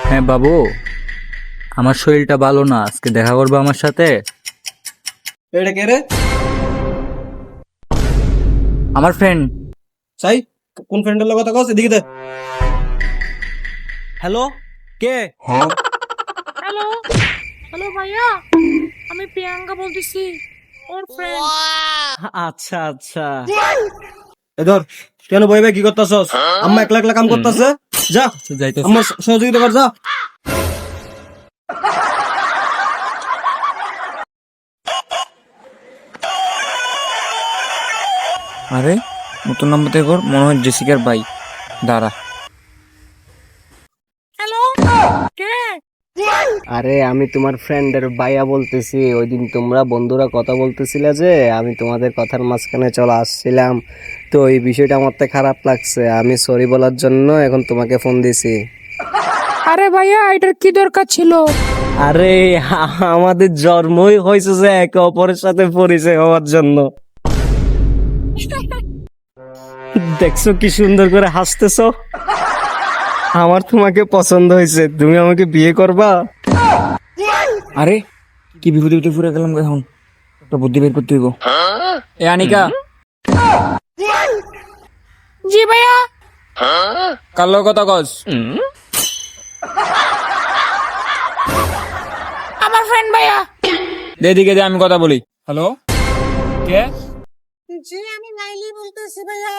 হ্যাঁ বাবু, আমার শরীরটা ভালো না, আজকে দেখা করবো আমার সাথে? এটা কে রে? আমার ফ্রেন্ড। সাই, কোন ফ্রেন্ডের কথা কস? এদিকে দে। হ্যালো, কে? হ্যালো হ্যালো ভাইয়া, আমি প্রিয়াঙ্কা বলতেছি, ওর ফ্রেন্ড। আচ্ছা আচ্ছা। এ ধর, কেন বই ভাই কি করতেছস? আম্মা একলা একলা কাম করতেছে, যা যাইতেছি। আম্মা সহযোগিতা কর, যা। আরে নতুন নাম্বার থেকে কর, মনে হয় জেসিকার ভাই। দাঁড়া। হ্যালো, কে? আরে আমি তোমার ফ্রেন্ডের ভাইয়া বলতেছি। ওই দিন তোমরা বন্ধুরা কথা বলতেছিলে যে, আমি তোমাদের কথার মাঝখানে চলে আসছিলাম, তো এই বিষয়টা আমার তো খারাপ লাগছে। আমি সরি বলার জন্য এখন তোমাকে ফোন দিছি। আরে ভাইয়া, এটার কি দরকার ছিল? আরে আমাদের জন্মই হয়েছে যে একে অপরের সাথে পরিচয় হওয়ার জন্য। দেখছো কি সুন্দর করে হাসতেছো? আমার তোমাকে পছন্দ হয়েছে, তুমি আমাকে বিয়ে করবা? আরে কি বিপদে বিপদে ফুরে গেলাম এখন, একটা বুদ্ধি বের করতে হইব। এ আনিকা, জি ভাইয়া। কালো কথা কস। আমার ফ্রেন্ড ভাইয়া। দে দিকে দে, আমি কথা বলি। হ্যালো, কে? জি, আমি লাইলি বলতেছি ভাইয়া।